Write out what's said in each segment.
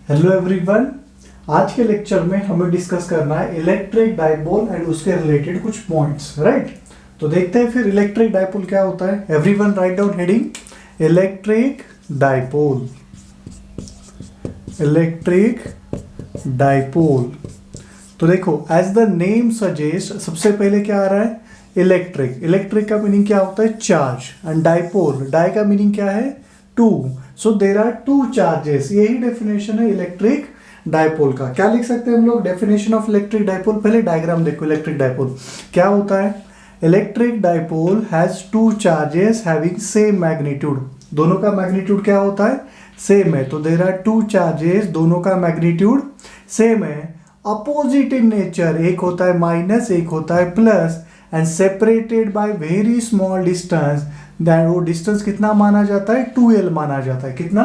Hello everyone. आज के lecture में हमें डिस्कस करना है इलेक्ट्रिक डाइपोल एंड उसके रिलेटेड कुछ पॉइंट्स, राइट। तो देखते हैं फिर इलेक्ट्रिक डाइपोल क्या होता है। Everyone write down heading electric dipole. Electric dipole, तो देखो एज द नेम सजेस्ट, सबसे पहले क्या आ रहा है इलेक्ट्रिक। इलेक्ट्रिक का मीनिंग क्या होता है चार्ज, एंड डाइपोल, डाई का मीनिंग क्या है two. So there are two charges, यही डेफिनेशन है इलेक्ट्रिक डाइपोल का। क्या लिख सकते हैं हम लोग डेफिनेशन ऑफ इलेक्ट्रिक डाइपोल। पहले डायग्राम देखो। इलेक्ट्रिक डाइपोल क्या होता है। Electric dipole has two charges having same magnitude. दोनों का मैग्नीट्यूड क्या होता है सेम है। तो देर आर टू चार्जेस, दोनों का मैग्नीट्यूड सेम है। अपोजिट इन नेचर, एक होता है माइनस एक होता है plus, and separated by very small distance. That वो डिस्टेंस कितना माना जाता है 2L माना जाता है। कितना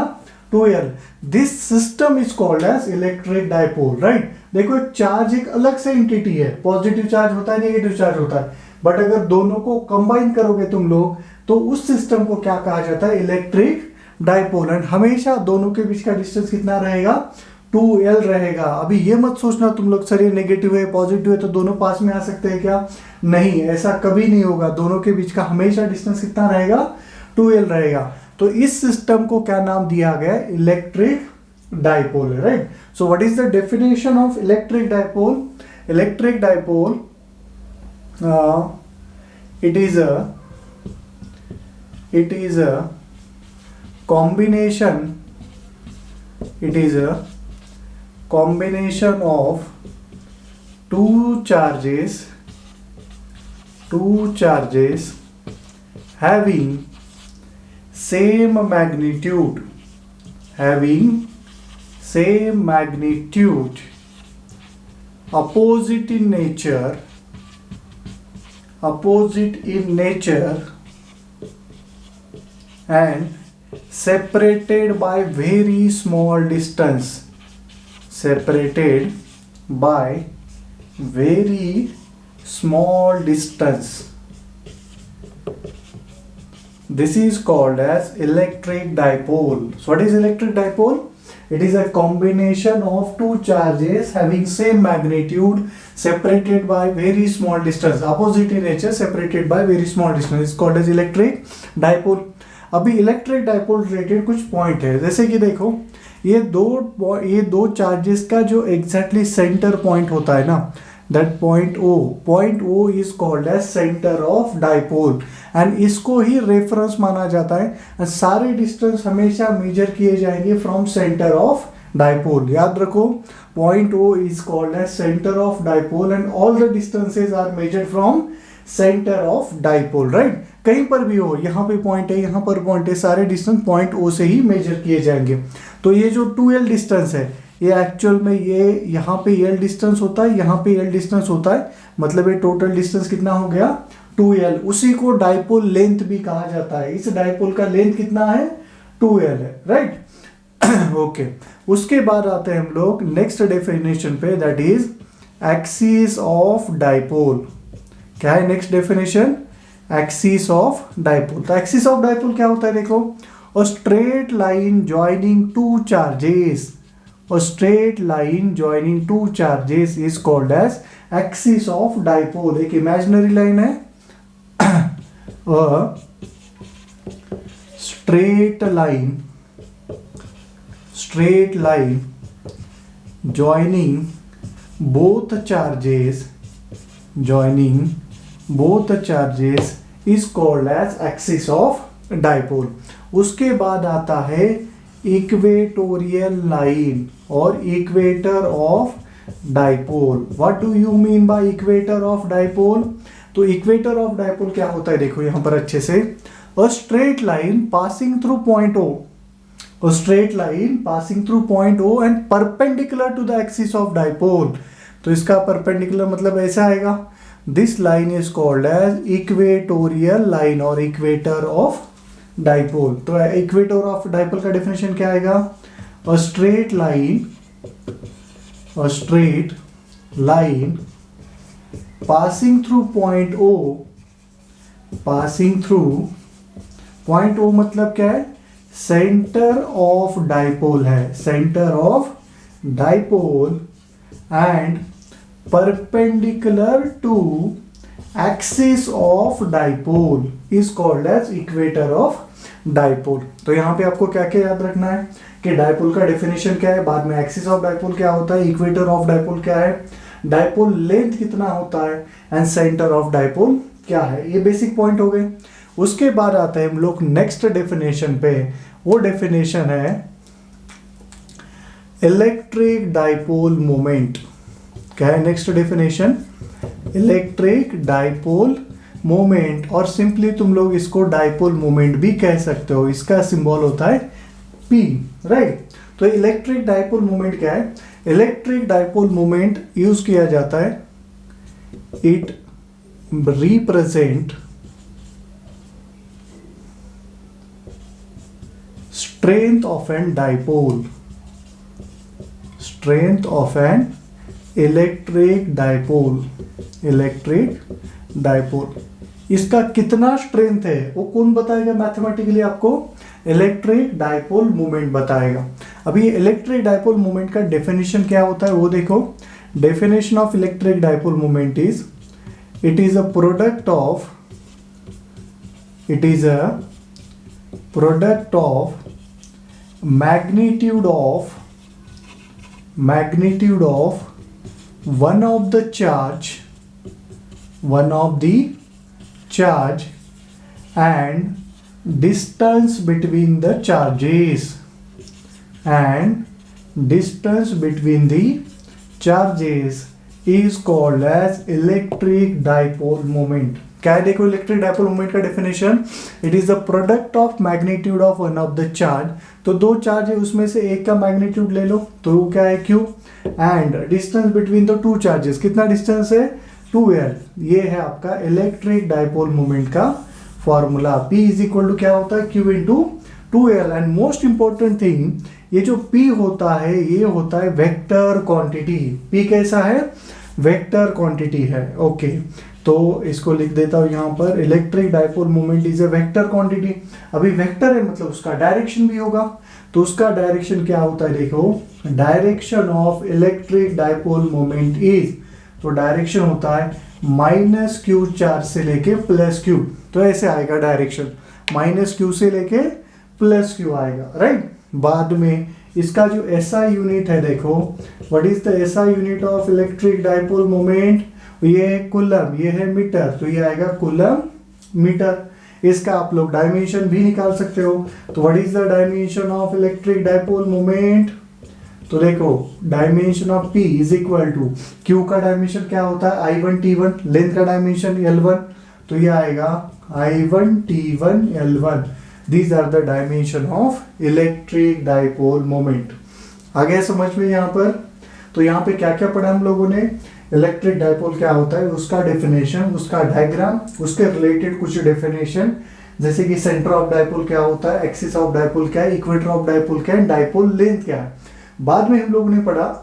2L। This system is called as electric dipole, right. देखो एक चार्ज एक अलग से एंटिटी है, पॉजिटिव चार्ज होता है नेगेटिव चार्ज होता है, बट अगर दोनों को कंबाइन करोगे तुम लोग तो उस सिस्टम को क्या कहा जाता है इलेक्ट्रिक डाइपोल। एंड हमेशा दोनों के बीच का डिस्टेंस कितना रहेगा 2L रहेगा। अभी ये मत सोचना तुम लोग सर ये नेगेटिव है पॉजिटिव है तो दोनों पास में आ सकते हैं क्या, नहीं, ऐसा कभी नहीं होगा। दोनों के बीच का हमेशा डिस्टेंस कितना रहेगा 2L रहेगा। तो इस सिस्टम को क्या नाम दिया गया electric dipole, right. So what is the definition of electric dipole. Electric dipole it is a combination of two charges having same magnitude, opposite in nature and separated by very small distance. This is called as electric dipole. So what is electric dipole? It is a combination of two charges having same magnitude separated by very small distance, opposite in nature separated by very small distance. It's called as electric dipole. अभी electric dipole related कुछ point है, जैसे कि देखो ये दो charges का जो एग्जैक्टली सेंटर पॉइंट होता है ना, that point O is called as centre of dipole, and इसको ही रेफरेंस माना जाता है। सारे डिस्टेंस हमेशा मेजर किए जाएंगे फ्रॉम सेंटर ऑफ डाइपोल। याद रखो point O is called as centre of dipole and all the distances are measured from centre of dipole, right. कहीं पर भी हो, यहाँ पे पॉइंट है यहाँ पर पॉइंट है, सारे डिस्टेंस पॉइंट O से ही मेजर किए जाएंगे। तो ये जो 2L डिस्टेंस है ये एक्चुअल में ये यहाँ पे L डिस्टेंस होता है, यहाँ पे L डिस्टेंस होता है, मतलब ये टोटल डिस्टेंस कितना हो गया 2L। उसी को डाइपोल लेंथ भी कहा जाता है। इस डाइपोल का लेंथ कितना है 2L है, राइट। ओके, उसके बाद आते हैं हम लोग नेक्स्ट डेफिनेशन पे, that is axis of dipole. क्या है next definition axis of dipole. तो एक्सिस ऑफ डाइपोल क्या होता है देखो, a straight line joining two charges, is called as axis of dipole। एक imaginary line है a straight line joining both charges is called as axis of dipole। उसके बाद आता है इक्वेटोरियल लाइन और equator of dipole. What do you mean by equator of dipole. तो equator of dipole क्या होता है देखो यहां पर अच्छे से, a straight line passing through point O and perpendicular to the axis of dipole. तो इसका परपेंडिकुलर मतलब ऐसा आएगा, this line is called as equatorial line और इक्वेटर ऑफ डाइपोल। तो इक्वेटर ऑफ डाइपोल का डेफिनेशन क्या आएगा, अ straight line passing through point O मतलब क्या है सेंटर ऑफ डाइपोल है, centre of dipole and perpendicular to axis of dipole is called as equator of dipole. तो यहाँ पे आपको क्या क्या याद रखना है कि डाइपोल का डेफिनेशन क्या है, बाद में एक्सिस ऑफ डाइपोल क्या होता है, इक्वेटर ऑफ डाइपोल क्या है, डाइपोल लेंथ कितना होता है एंड सेंटर ऑफ डाइपोल क्या है. ये बेसिक पॉइंट हो गए. उसके बाद आते हैं हम लोग नेक्स्ट डेफिनेशन पे. वो डेफिनेशन है इलेक्ट्रिक डाइपोल मोमेंट. क्या है next definition? Electric dipole moment, और सिंपली तुम लोग इसको डाइपोल मोमेंट भी कह सकते हो. इसका सिंबल होता है P, राइट. तो इलेक्ट्रिक डाइपोल मोमेंट क्या है? इलेक्ट्रिक डाइपोल मोमेंट यूज किया जाता है, it represent strength of an dipole, strength of an electric dipole, electric dipole. इसका कितना स्ट्रेंथ है वो कौन बताएगा मैथमेटिकली? आपको इलेक्ट्रिक डाइपोल मोमेंट बताएगा. अभी इलेक्ट्रिक डाइपोल मोमेंट का डेफिनेशन क्या होता है वो देखो. Definition of electric dipole moment is, it is a product of, it is a product of magnitude of one of the charge and distance between the charges, and distance between the charges is called as electric dipole moment. क्या है देखो electric dipole moment का definition? It is the product of magnitude of one of the charge. तो दो charge है उसमें से एक का मैग्नीट्यूड ले लो तो वो क्या है Q, and distance between the two charges, कितना डिस्टेंस है 2L. ये है आपका इलेक्ट्रिक डाइपोल मोमेंट का formula. P is equal to क्या होता है? Q into 2L. And most important thing, ये जो P होता है ये होता है वेक्टर क्वांटिटी. P कैसा है? वेक्टर क्वांटिटी है. ओके तो इसको लिख देता हूं यहां पर, electric dipole moment is a vector quantity. अभी वेक्टर है मतलब उसका डायरेक्शन भी होगा. तो उसका डायरेक्शन क्या होता है देखो, direction of electric dipole moment is, तो डायरेक्शन होता है -q चार्ज से लेके +q. तो ऐसे आएगा डायरेक्शन, -q से लेके +q आएगा, राइट. बाद में इसका जो SI यूनिट है देखो, what is the SI unit of electric dipole moment? ये है कूलम, ये है मीटर, तो ये आएगा कूलम मीटर. इसका आप लोग डायमेंशन भी निकाल सकते हो. तो what is the dimension of electric dipole moment? तो देखो dimension of P is equal to, Q का डायमेंशन क्या होता है? I1 T1, लेंथ का डायमेंशन L1, तो ये आएगा I1 T1 L1. These are the dimension of electric dipole moment. आ गया समझ में यहाँ पर? तो यहाँ पे क्या क्या पढ़ा हम लोगों ने? इलेक्ट्रिक डाइपोल क्या होता है, उसका डेफिनेशन, उसका डायग्राम, उसके रिलेटेड कुछ डेफिनेशन, जैसे कि सेंटर ऑफ डाइपोल क्या होता है, एक्सिस ऑफ डाइपोल क्या है, इक्वेटर ऑफ डाइपोल क्या है, डाइपोल लेंथ क्या है. बाद में हम लोगों ने पढ़ा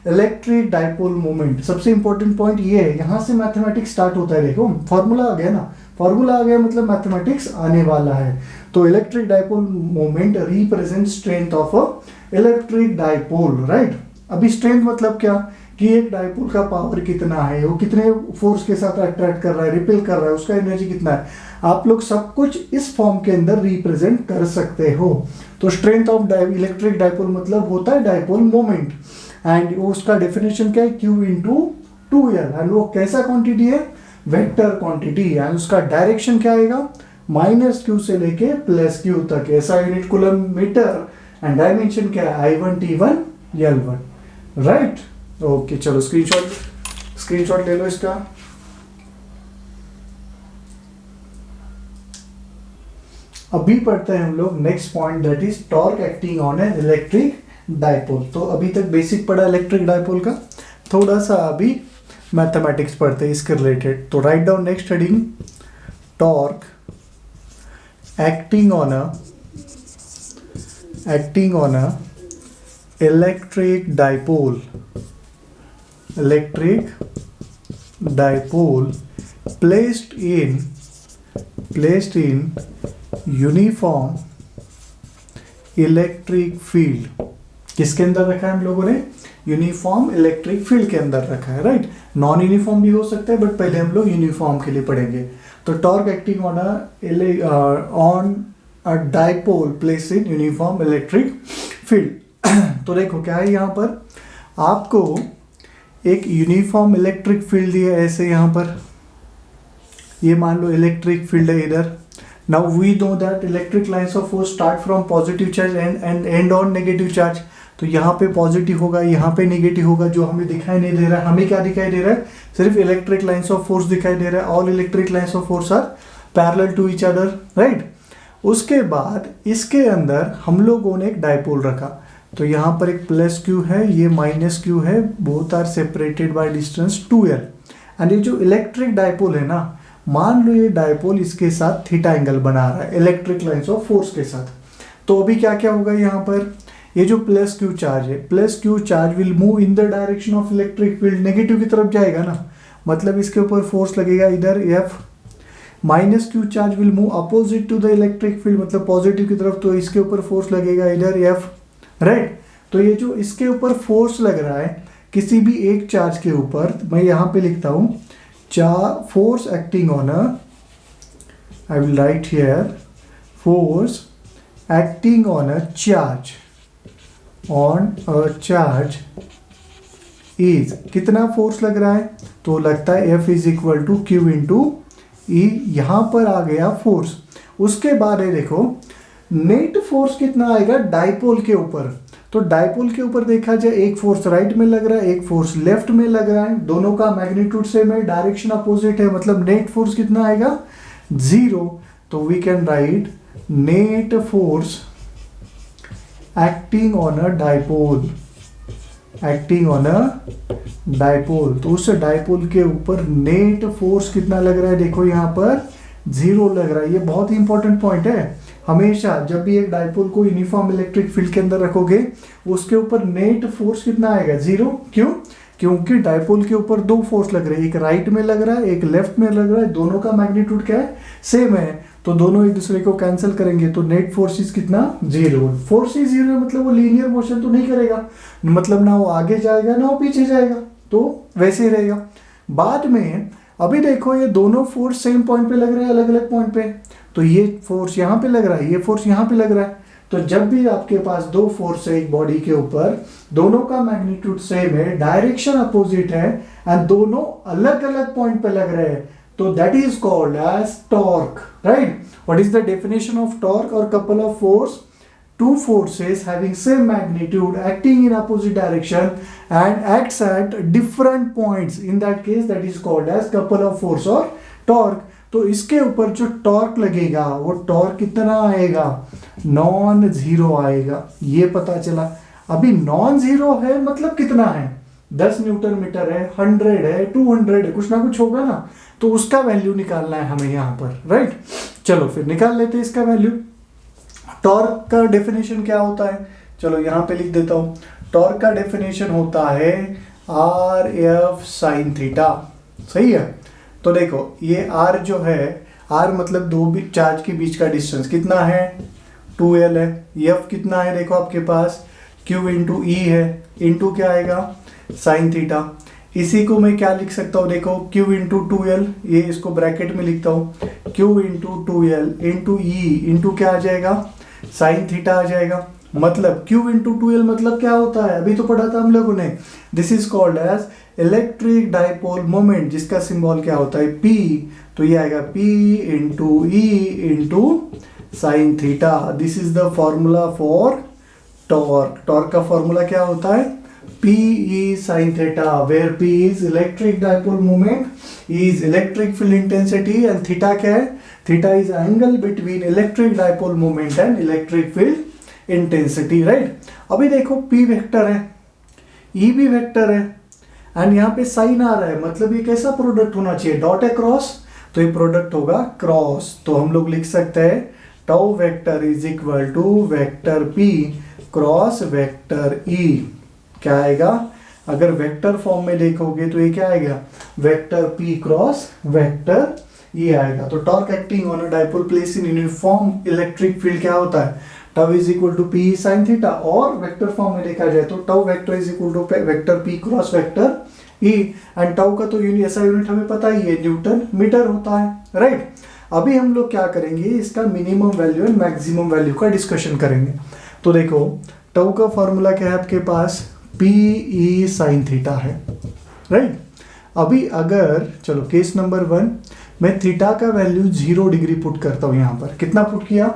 इलेक्ट्रिक डाइपोल मोमेंट. सबसे इंपॉर्टेंट पॉइंट ये है, यहाँ से मैथमेटिक्स स्टार्ट होता है. देखो फॉर्मूला आ गया ना, फॉर्मूला आ गया मतलब मैथमेटिक्स आने वाला है. तो electric dipole moment represent strength of electric dipole, right. अभी स्ट्रेंथ मतलब क्या कि एक डाइपोल का पावर कितना है, वो कितने फोर्स के साथ अट्रैक्ट कर रहा है, रिपेल कर रहा है, उसका एनर्जी कितना है. आप लोग सब कुछ इस फॉर्म के अंदर रिप्रेजेंट कर सकते हो. तो स्ट्रेंथ ऑफ इलेक्ट्रिक डाइपोल मतलब होता है डाइपोल मोमेंट, एंड उसका डेफिनेशन क्या है? Q into 2L. एंड वो कैसा क्वांटिटी है? Vector quantity. एंड उसका डायरेक्शन क्या आएगा? -q से लेके +q तक. ऐसा unit coulomb metre, and dimension क्या है? I1 T1 L1, right. Okay चलो स्क्रीनशॉट ले लो इसका. अभी पढ़ते हैं हम लोग next point, that is torque acting on an electric dipole. तो अभी तक बेसिक पढ़ा इलेक्ट्रिक डाइपोल का, थोड़ा सा अभी मैथमेटिक्स पढ़ते हैं इसके रिलेटेड. तो write down next heading, torque acting on a electric dipole placed in uniform electric field. किसके अंदर रखा है हम लोगों ने? यूनिफॉर्म इलेक्ट्रिक फील्ड के अंदर रखा है, राइट। नॉन यूनिफॉर्म भी हो सकता है, बट पहले हम लोग यूनिफॉर्म के लिए पढ़ेंगे। तो torque acting on a dipole place in uniform electric field. तो देखो क्या है, यहाँ पर आपको एक यूनिफॉर्म इलेक्ट्रिक फील्ड दिया है ऐसे, यहाँ पर ये मान लो इलेक्ट्रिक फील्ड है इधर। Now we know that electric lines of force start from positive charge and end on negative charge. तो यहाँ पे पॉजिटिव होगा, यहाँ पे नेगेटिव होगा, जो हमें दिखाई नहीं दे रहा है। हमें क्या दिखाई दे रहा है? सिर्फ इलेक्ट्रिक लाइंस ऑफ फोर्स दिखाई दे रहा है। All electric lines of force are parallel to each other, right. उसके बाद इसके अंदर हम लोगों ने एक डाइपोल रखा। तो यहाँ पर एक प्लस क्यू है, ये माइनस क्यू है, both are separated by distance 2l। And ये जो इलेक्ट्रिक डाइपोल है ना, मान लो ये डाइपोल इसके साथ थीटा एंगल बना रहा है इलेक्ट्रिक लाइंस ऑफ फोर्स के साथ। तो अभी क्या क्या होगा यहाँ पर? ये जो प्लस क्यू चार्ज है, plus Q charge will move in the direction of electric field, negative की तरफ जाएगा ना, मतलब इसके ऊपर फोर्स लगेगा इधर F। Minus Q charge will move opposite to the electric field, मतलब पॉजिटिव की तरफ, तो इसके ऊपर फोर्स लगेगा इधर F, राइट। तो ये जो इसके ऊपर फोर्स लग रहा है किसी भी एक चार्ज के ऊपर, मैं यहाँ पे लिखता हूँ force acting on a, I will write here, force acting on a charge is, कितना फोर्स लग रहा है? तो लगता है F is equal to Q into E. यहाँ पर आ गया फोर्स। उसके बाद है देखो नेट फोर्स कितना आएगा डाइपोल के ऊपर। तो डाइपोल के ऊपर देखा जाए, एक फोर्स राइट में लग रहा है, एक फोर्स लेफ्ट में लग रहा है, दोनों का मैग्नीट्यूड सेम है, डायरेक्शन अपोजिट है, मतलब नेट फोर्स कितना आएगा? 0। तो we can write net force acting on a dipole, acting on a dipole. तो उस डाइपोल के ऊपर नेट फोर्स कितना लग रहा है? देखो यहाँ पर 0 लग रहा है। ये बहुत ही इंपॉर्टेंट पॉइंट है। हमेशा जब भी एक डाइपोल को यूनिफॉर्म इलेक्ट्रिक फील्ड के अंदर रखोगे, उसके ऊपर नेट फोर्स कितना आएगा? 0। क्यों? क्योंकि डाइपोल के ऊपर दो फोर्स लग रहे हैं, एक राइट में लग रहा है, एक लेफ्ट में लग रहा है, दोनों का मैग्नीट्यूड क्या है? सेम है। तो दोनों एक दूसरे को कैंसिल करेंगे, तो नेट फोर्स इज कितना? 0। फोर्स इज 0 मतलब वो लीनियर मोशन तो नहीं करेगा, मतलब ना वो आगे जाएगा ना वो पीछे जाएगा, तो वैसे ही रहेगा। बाद में अभी देखो ये दोनों फोर्स सेम पॉइंट पे लग रहे हैं, अलग अलग पॉइंट पे। तो ये फोर्स यहाँ पे लग रहा है, ये फोर्स यहाँ पे लग रहा है। तो जब भी आपके पास दो फोर्स है एक बॉडी के ऊपर, दोनों का मैग्नीट्यूड सेम है, डायरेक्शन अपोजिट है, एंड दोनों अलग अलग पॉइंट पे लग रहे हैं, तो that is called as torque, right. What is the definition of torque? और couple of force, two forces having same magnitude acting in opposite direction and acts at different points, in that case that is called as couple of force or torque। तो इसके ऊपर जो torque लगेगा वो torque कितना आएगा? Non zero आएगा। ये पता चला। अभी नॉन जीरो है मतलब कितना है? 10 न्यूटन मीटर है, 100 है, 200 है, कुछ ना कुछ होगा ना, तो उसका वैल्यू निकालना है हमें यहाँ पर, राइट। चलो फिर निकाल लेते हैं इसका वैल्यू। टॉर्क का डेफिनेशन क्या होता है? चलो यहाँ पे लिख देता हूँ। टॉर्क का डेफिनेशन होता है आर एफ साइन थीटा, सही है। तो देखो ये आर जो है, आर मतलब दो चार्ज के बीच का डिस्टेंस कितना है? 2l है। एफ कितना है? देखो आपके पास q इंटू ई है, इंटू क्या आएगा? Sine theta. इसी को मैं क्या लिख सकता हूँ? देखो q इंटू 2l, ये इसको ब्रैकेट में लिखता हूँ, q into 2l into E into क्या आ जाएगा? साइन थीटा आ जाएगा। मतलब q इंटू 2l मतलब क्या होता है? अभी तो पढ़ा था हम लोगों ने। This is called as electric dipole moment, जिसका सिंबल क्या होता है? P। तो ये आएगा P into E into sine theta. This is the formula for torque. Torque का फॉर्मूला क्या होता है? P is sin theta, where P is electric dipole moment, E is electric field intensity, and theta क्या है? Theta is angle between electric dipole moment and electric field intensity, right? अभी देखो P vector है, E भी vector है, and यहाँ पे sign आ रहा है, मतलब ये कैसा प्रोडक्ट होना चाहिए? डॉट है क्रॉस, तो ये प्रोडक्ट होगा क्रॉस। तो हम लोग लिख सकते हैं tau vector is equal to vector P cross vector E। क्या आएगा? अगर वेक्टर फॉर्म में देखोगे तो ये क्या आएगा? Vector P cross vector E आएगा। तो torque acting on a dipole place in uniform electric field क्या होता है? Tau is equal to P sine theta, और वेक्टर फॉर्म में देखा जाए तो tau vector is equal to vector P cross vector E, and tau का तो यूनिट, ऐसा यूनिट हमें पता ही है, न्यूटन मीटर होता है, राइट। अभी हम लोग क्या करेंगे, इसका minimum value and maximum value का डिस्कशन करेंगे। तो देखो टाउ का फॉर्मूला क्या है आपके पास, पी ई साइन थीटा है, राइट। अभी अगर चलो केस नंबर 1, मैं थीटा का वैल्यू 0 डिग्री पुट करता हूं, यहां पर कितना पुट किया,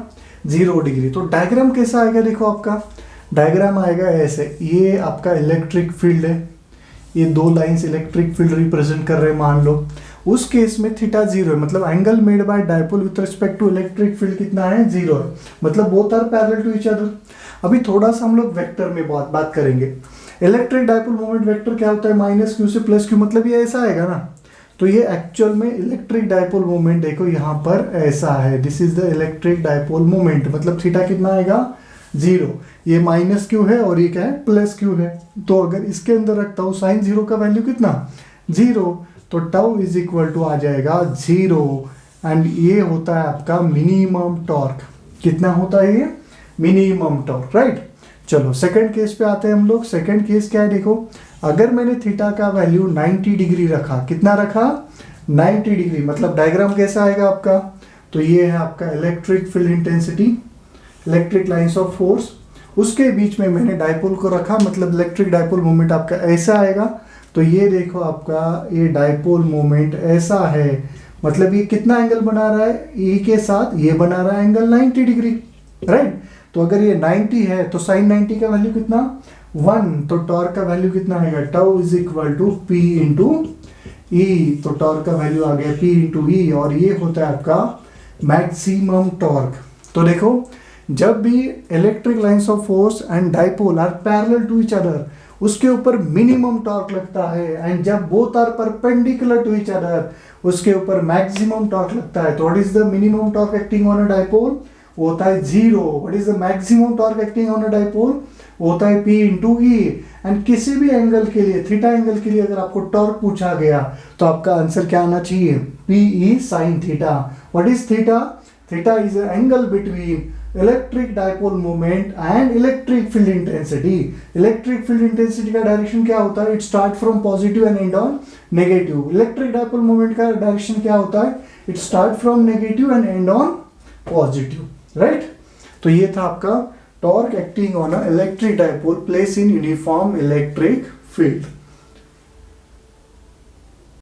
0 डिग्री। तो डायग्राम कैसा आएगा, देखो आपका डायग्राम आएगा ऐसे, ये आपका इलेक्ट्रिक फील्ड है, ये दो लाइंस इलेक्ट्रिक फील्ड रिप्रेजेंट कर रहे हैं मान लो। उस केस में थीटा 0 है, मतलब angle made by dipole with respect to electric field कितना है, 0 है, मतलब both are parallel to each other. अभी थोड़ा सा हम लोग वेक्टर में बात करेंगे। इलेक्ट्रिक डायपोल मोमेंट वेक्टर क्या होता है, माइनस क्यू से प्लस क्यू, मतलब ये ऐसा आएगा ना। तो ये एक्चुअल में इलेक्ट्रिक डायपोल मोमेंट देखो यहाँ पर ऐसा है, this is the electric dipole moment, मतलब थीटा कितना आएगा, 0। ये माइनस क्यू है और ये क्या है, प्लस क्यू है। तो अगर इसके अंदर रखता हूँ साइन 0 का वैल्यू कितना, 0, तो टाउ इज इक्वल टू आ जाएगा 0, एंड ये होता है आपका मिनिमम टॉर्क। कितना होता है ये, मिनिमम टॉर्क, राइट। चलो सेकंड केस पे आते हैं हम लोग। सेकंड केस क्या है, देखो अगर मैंने थीटा का वैल्यू 90 डिग्री रखा, कितना रखा, 90 डिग्री, मतलब डायग्राम कैसा आएगा आपका, तो ये है आपका electric field intensity, electric lines of force, उसके बीच में मैंने डायपोल को रखा, मतलब इलेक्ट्रिक डायपोल मोमेंट आपका ऐसा आएगा। तो ये देखो आपका ये डायपोल मोमेंट ऐसा है, मतलब ये कितना एंगल बना रहा है, ई के साथ ये बना रहा है एंगल 90 डिग्री, राइट। तो अगर ये 90 है तो साइन 90 का वैल्यू कितना, 1, तो टॉर्क का वैल्यू कितना आएगा, tau is equal to P into E, तो टॉर्क का वैल्यू आ गया पी इंटू ई, और ये होता है आपका मैक्सिमम टॉर्क। तो देखो जब भी electric lines of force and dipole are parallel to each other, उसके ऊपर मिनिमम टॉर्क लगता है, एंड जब both are perpendicular to each other, उसके ऊपर मैक्सिमम टॉर्क लगता है। तो what is the minimum torque acting on a dipole, होता है 0। What is the maximum torque acting on a dipole, होता है P इंटू ई। एंड किसी भी एंगल के लिए, थीटा एंगल के लिए अगर आपको टॉर्क पूछा गया तो आपका आंसर क्या आना चाहिए, PE sin theta. What is theta, theta is angle between electric dipole moment and electric field intensity. Electric field intensity का डायरेक्शन क्या होता है, it start from positive and end on negative. Electric dipole moment का direction क्या होता है, it start from negative and end on positive, right. तो ये था आपका torque acting on a electric dipole place in uniform electric field.